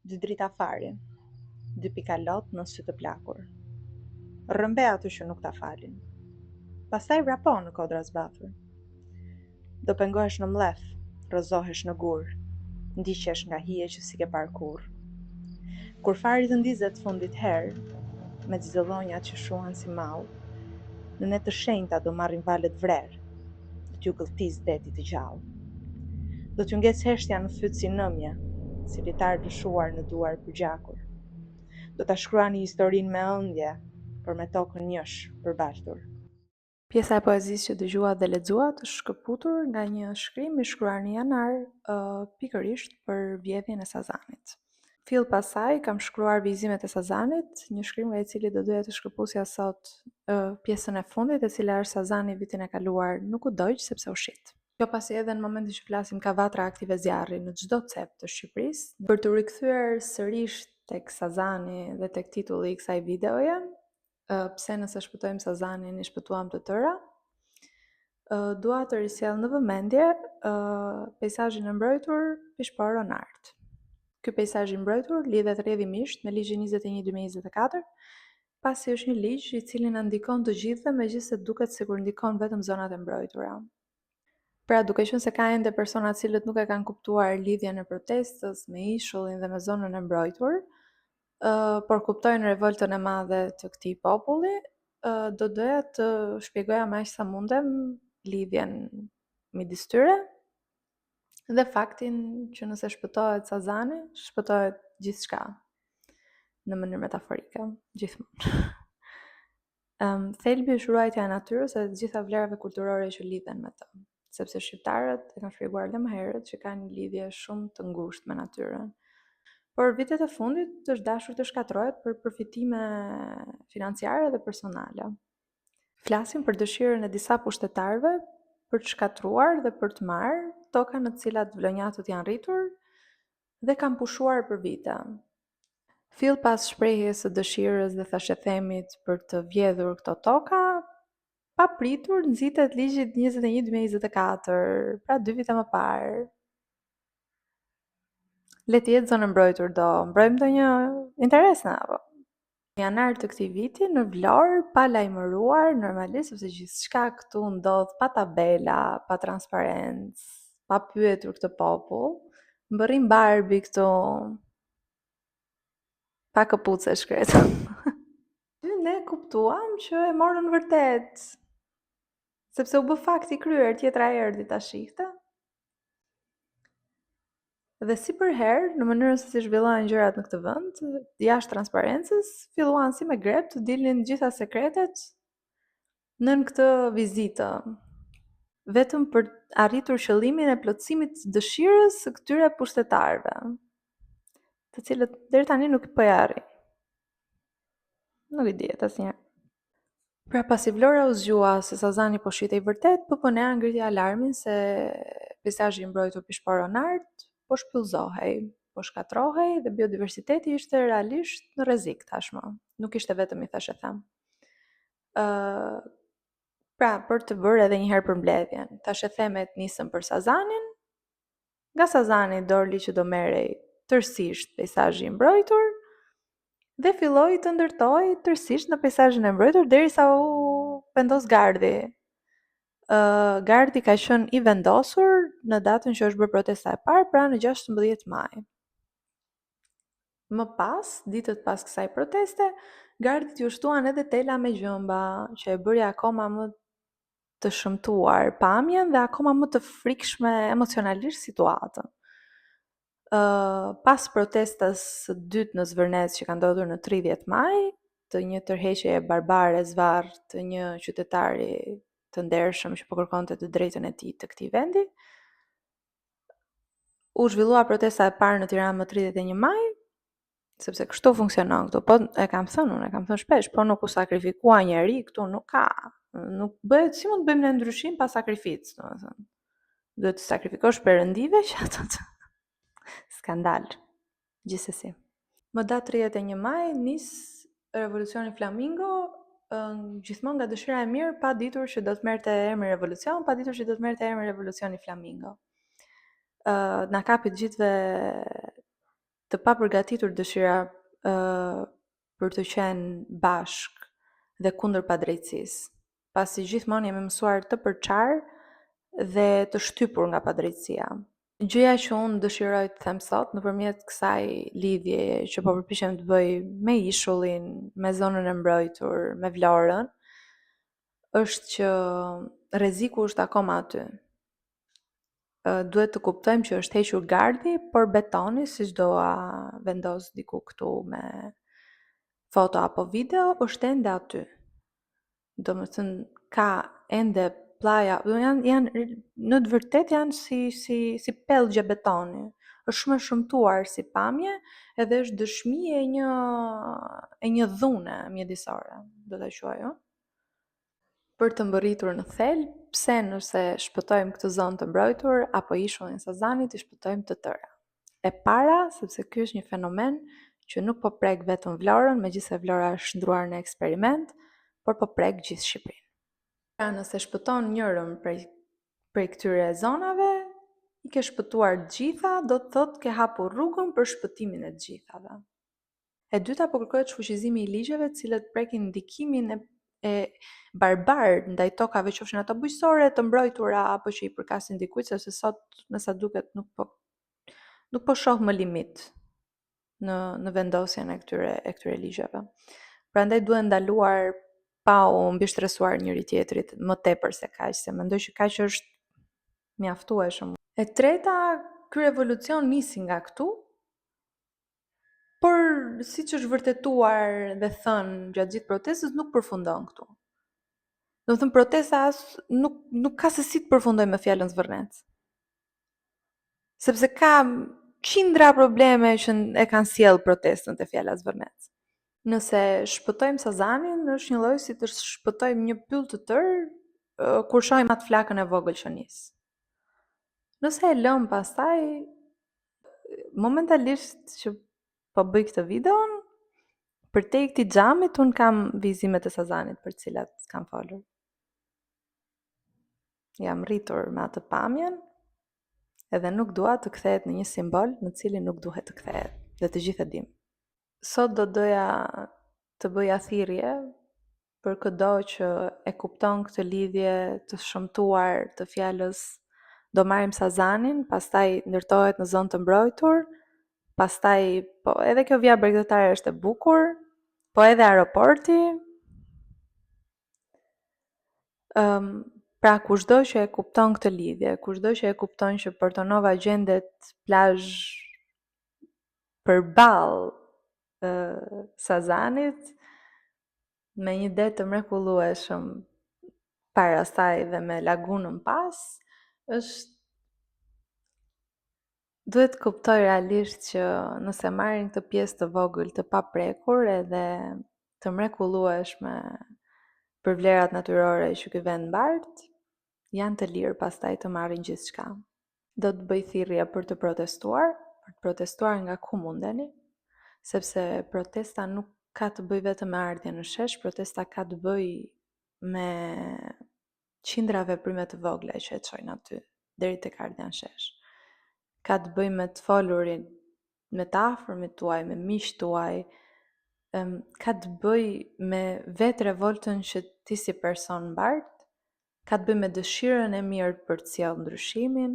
dy drita fare, dy pika lot në sy të plakur. Rrëmbe aty që nuk ta falin. Pastaj vrapo në kodra zbathur. Do pengohesh në mlef, rrëzohesh në gur, ndiqesh nga hije që si ke parë kurrë. Kur fari të ndizet fundit herë, me xhillonjat që shuhen si mall, në net të shenjta do marrin valet vrerë, do t'ju gëlltis deti të gjallë. Do t'ju ngec heshtja në fyt si nëmje, si litar lëshuar në duar për gjakur. Do ta shkruani historinë me ëndje, por me tokën njësh përbaltur. Pjesa e poezisë që dëgjua dhe lexua është shkëputur nga një shkrim i shkruar në janar, pikërisht për vjedhjen e Sazanit. Fill pas saj kam shkruar Vizimet e Sazanit, një shkrim nga i cili do doja të shkëputja sot pjesën e fundit, e cila është Sazani vitin e kaluar nuk u dojq sepse u shit. Kjo pasi edhe në momentin që flasim ka vatra aktive zjarri në çdo cep të Shqipërisë, për të rikthyer sërish tek Sazani dhe tek titulli i kësaj videoje, pse nëse shpëtojmë Sazanin i shpëtuam të tëra, dua të risjell në vëmendje peizazhin e mbrojtur Pishpor Ronart. Ky peizazh i mbrojtur lidhet rrjedhimisht me ligjin 21/2024, pasi është një ligj i cili na ndikon të gjithëve, megjithëse duket sikur ndikon vetëm zonat e mbrojtura. Pra, duke qenë se ka ende persona të cilët nuk e kanë kuptuar lidhjen e protestës me ishullin dhe me zonën e mbrojtur, por kuptojnë revoltën e madhe të këtij populli, do doja të shpjegoja më aq sa mundem lidhjen midis tyre dhe faktin që nëse shpëtohet Sazani, shpëtohet gjithçka në mënyrë metaforike, gjithmonë. Thelbi është ruajtja e natyrës dhe të gjitha vlerave kulturore që lidhen me të, sepse shqiptarët e kanë shpjeguar edhe më herët që kanë një lidhje shumë të ngushtë me natyrën. Por vitet e fundit është dashur të shkatrohet për përfitime financiare dhe personale. Flasim për dëshirën e disa pushtetarëve për të shkatruar dhe për të marrë toka në të cilat vlonjatët janë rritur dhe kanë pushuar për vite. Fill pas shprehjes së dëshirës dhe thashethemit për të vjedhur këto toka, pa pritur nxitet ligji 21/2024, pra 2 vite më parë. Le të jetë zonë mbrojtur, do mbrojmë ndonjë interes në apo? Në janar të këtij viti në Vlorë, pa lajmëruar normalisht, sepse gjithçka këtu ndodh pa tabela, pa transparencë, pa pyetur këtë popull, mbërrim Barbie këtu, pa këpucë shkretë. Ne kuptuam që e morën vërtet, sepse u bë fakti kryer, tjetra erdhi ta shihte. Dhe si për herë, në mënyrën se si zhvillohen gjërat në këtë vend, jashtë transparencës, filluan si me grep të dilnin gjitha sekretet nën këtë vizitë, vetëm për arritur qëllimin e plotësimit të dëshirës së këtyre pushtetarëve, të cilët deri tani nuk po e arrin. Nuk i dihet asnjëherë. Pra pasi Vlora u zgjua se Sazani po shitej vërtet, PPN-a ngriti alarmin se peizazhi i mbrojtur Pishpor Ronart po shpyllzohej, po shkatrohej dhe biodiversiteti ishte realisht në rrezik tashmë. Nuk ishte vetëm i thashë them. Pra, për të bërë edhe një herë përmbledhjen, thashëthemet nisën për Sazanin, nga Sazani doli që do merrej tërësisht peizazhi i mbrojtur dhe filloi të ndërtoi tërësisht në peizazhin e mbrojtur derisa u vendos gardi. Gardi ka qenë i vendosur në datën që është bërë protesta e parë, pra në 16 maj. Më pas, ditët pas kësaj proteste, gardit ju shtuan edhe tela me gjëmba, që e bëri akoma më të shëmtuar pamjen dhe akoma më të frikshme emocionalisht situatën. Pas protestës së dytë në Zvërnec që ka ndodhur në 30 maj, të një tërheqjeje barbare zvarr të një qytetari të ndershëm që po kërkonte të drejtën e tij të këtij vendi, u zhvillua protesta e parë në Tiranë më 31 maj, sepse kështu funksionon këtu. Po e kam thënë shpesh, po nuk u sakrifikua njeri këtu, nuk ka. Nuk bëhet, si mund të bëjmë ne ndryshim pa sakrificë, domethënë. Duhet të sakrifikosh perëndive që ato të skandal. Gjithsesi. Më datë 31 maj nis revolucioni Flamingo, gjithmonë nga dëshira e mirë, pa ditur që do të merrte emrin revolucion, pa ditur që do të merrte emrin revolucioni Flamingo. Na kapi të gjithëve të papërgatitur dëshira për të qenë bashk dhe kundër padrejtësisë, pasi gjithmonë jemi mësuar të përçarë dhe të shtypur nga padrejtësia. Gjëja që unë dëshiroj të them sot nëpërmjet kësaj lidhjeje që po përpiqem të bëj me ishullin, me zonën e mbrojtur, me Vlorën, është që rreziku është akoma aty. Duhet të kuptojmë që është hequr gardi, por betoni, siç doa vendos diku këtu me foto apo video, është ende aty. Domethënë ka ende plaja, janë në të vërtetë janë si pellgje betoni. Është shumë e shëmtuar si pamje, edhe është dëshmi e një dhune mjedisore, do ta quaj, ëh. Për të mbërritur në thelb, pse nëse shpëtojmë këtë zonë të mbrojtur apo ishullin e Sazanit, i shpëtojmë të tëra. E para, sepse ky është një fenomen që nuk po prek vetëm Vlorën, megjithëse Vlora është ndruar në eksperiment, por po prek gjithë Shqipërinë. Pra nëse shpëton njërën prej këtyre zonave, i ke shpëtuar të gjitha, do të thotë ke hapur rrugën për shpëtimin e të gjithave. E dyta, po kërkohet shfuqizimi i ligjeve të cilët prekin ndikimin e barbar ndaj tokave, qofshin ato bujqësore, të mbrojtura apo që i përkasin dikujt, sepse sot me sa duket nuk po shoh më limit në vendosjen e këtyre ligjeve. Prandaj duhet ndaluar pa u mbishtresuar njëri tjetrit më tepër se kaq, se mendoj që kaq është mjaftueshëm. E treta, ky revolucion nisi nga këtu, por siç është vërtetuar dhe thënë gjatë gjithë protestës, nuk përfundon këtu. Do të thënë protesta nuk ka se si të përfundoj me fjalën zvërnec. Sepse ka qindra probleme që e kanë sjell protestën te fjala zvërnec. Nëse shpëtojmë Sazanin, është një lloj si të shpëtojmë një pyll të tërë kur shohim atë flakën e vogël që nis. Nëse e lëm pastaj, momentalisht që po bëj këtë videon, përtej këtij xhamit un kam vizimet e Sazanit për të cilat kam folur. Jam rritur me atë pamjen, edhe nuk dua të kthehet në një simbol në cilin nuk duhet të kthehet, dhe të gjithë e dim. Sot do doja të bëja thirrje për çdo që e kupton këtë lidhje të shëmtuar të fjalës do marrim Sazanin, pastaj ndërtohet në zonë të mbrojtur, pastaj po edhe kjo vija bregdetare është e bukur, po edhe aeroporti. Pra kushdo që e kupton këtë lidhje, kushdo që e kupton që Porto Nova gjendet plazh përballë Sazanit, me një det të mrekullueshëm para saj dhe me lagunën pas, duhet të kuptoj realisht që nëse marrin këtë pjesë të vogël të paprekur edhe të mrekullueshme për vlerat natyrore që ky vend mbart, janë të lirë pastaj të marrin gjithçka. Do të bëj thirrje për të protestuar nga ku mundeni, sepse protesta nuk ka të bëj vetëm me ardhje në shesh, protesta ka të bëj me qindra veprime të vogla që e çojnë aty deri tek ardhja në shesh. Ka të bëj me të folurin me të afërmit tuaj, me miqtë tuaj, ka të bëj me vetë revoltën që ti si person mbart, ka të bëj me dëshirën e mirë për të sjellë ndryshimin.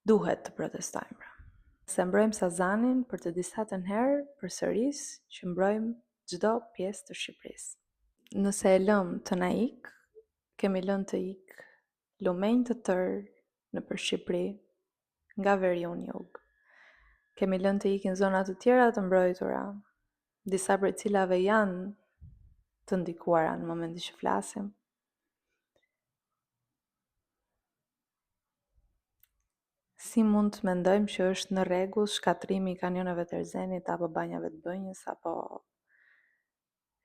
Duhet të protestojmë pra. Se mbrojmë Sazanin për të disatën herë përsëris që mbrojmë çdo pjesë të Shqipërisë. Nëse e lëm të na ik, kemi lënë të ik lumenj të tërë nëpër Shqipëri, nga veriun jug. Kemi lënë të ikin zona të tjera të mbrojtura, disa prej cilave janë të ndikuara në momentin që flasim. Si mund të mendojmë që është në rregull shkatrimi i kamioneve të Erzenit apo banjave të Bënjës apo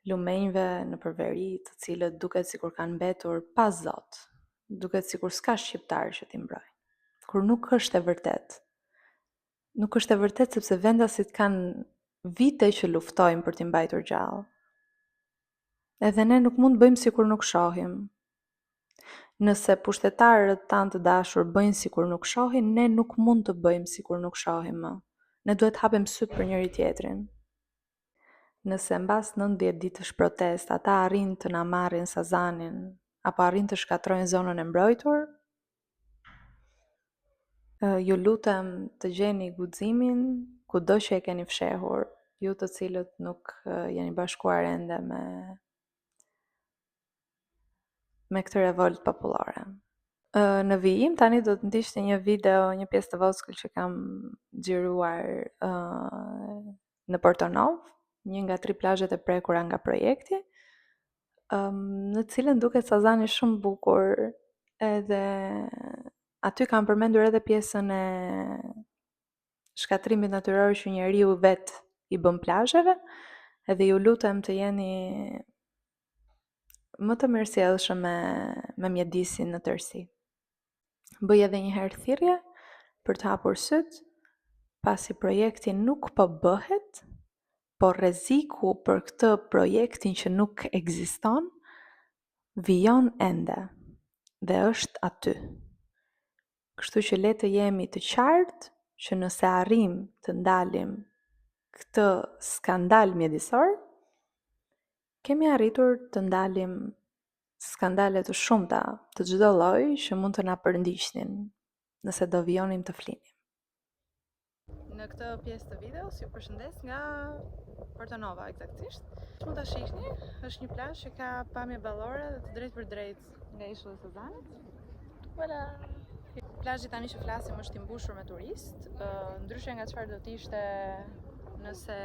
lumenjve nëpër veri, të cilët duket sikur kanë mbetur pa zot, duket sikur s'ka shqiptar që t'i mbrojnë, kur nuk është e vërtet. Nuk është e vërtet sepse vendasit kanë vite që luftojnë për t'i mbajtur gjallë. Edhe ne nuk mund bëjmë sikur nuk shohim. Nëse pushtetarët tanë të dashur bëjnë sikur nuk shohin, ne nuk mund të bëjmë sikur nuk shohim më. Ne duhet hapim syt për njëri tjetrin. Nëse mbas 90 ditësh protest ata arrin të na marrin Sazanin apo arrin të shkatrojnë zonën e mbrojtur, ju lutem të gjeni guximin kudo që e keni fshehur, ju të cilët nuk jeni bashkuar ende me këtë revolt popullore. Në vijim tani do të ndiqni një video, një pjesë të voskël që kam xhiruar në Portonov, një nga 3 plazhet e prekura nga projekti, në cilën duket Sazani shumë bukur, edhe aty kam përmendur edhe pjesën e shkatrimit natyror që njeriu vetë i bën plazheve, edhe ju lutem të jeni më të mirësjellshëm me mjedisin në tërësi. Bëj edhe një herë thirrje për të hapur syt, pasi projekti nuk po bëhet, por rreziku për këtë projektin që nuk ekziston vijon ende dhe është aty. Kështu që le të jemi të qartë që nëse arrim të ndalim këtë skandal mjedisor, kemi arritur të ndalim skandale të shumta të çdo lloji që mund të na përndiqnin nëse do vijonim të flinim. Në këtë pjesë të videos ju përshëndes nga Portonova eksaktësisht. Mund ta shihni, është një plazh që ka pamje ballore dhe të drejtë për drejtë nga ishulli i Sazanit. Voilà. Plazhi tani që flasim është i mbushur me turistë, ndryshe nga çfarë do të ishte nëse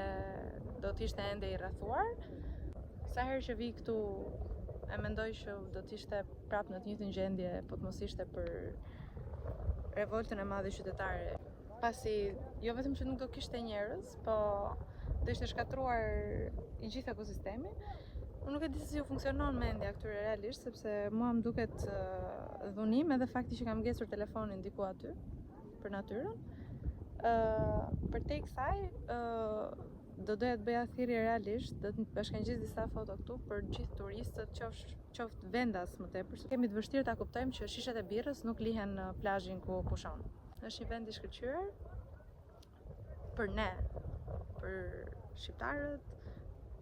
do të ishte ende i rrethuar. Sa herë që vi këtu e mendoj që do të ishte prapë në të njëjtën gjendje, po të mos ishte për revoltën e madhe qytetare. Pasi jo vetëm që nuk do kishte njerëz, po do ishte shkatruar i gjithë ekosistemi. Unë nuk e di se si ju funksionon mendja këtyre realisht, sepse mua më duket dhunim edhe fakti që kam ngesur telefonin diku aty për natyrën. Përtej kësaj, do doja të bëja thirrje realisht, do të bashkangjis disa foto këtu për gjithë turistët, qoftë vendas më tepër. Kemi të vështirë ta kuptojmë që shishat e birrës nuk lihen në plazhin ku pushon. Është një vend i shkëlqyer për ne, për shqiptarët,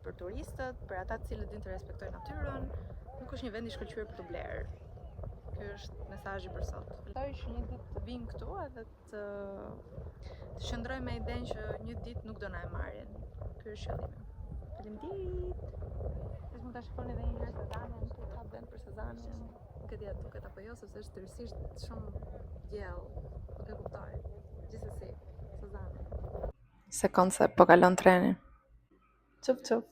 për turistët, për ata të cilët din të respektojnë natyrën. Nuk është një vend i shkëlqyer për të blerë. Ky është mesazhi për sot. Mendoj që një ditë të vim këtu edhe të qëndroj me idenë që një ditë nuk do na e marrin. Ky është qëllimi. Faleminderit. Mund ta shikoni edhe një herë Sazanin, ku ka vend për Sazanin. Nuk e di atë duket apo jo, sepse është tërësisht shumë gjellë. Nuk e kuptoj. Gjithsesi, Sazani. Se koncept po kalon treni. Çup çup.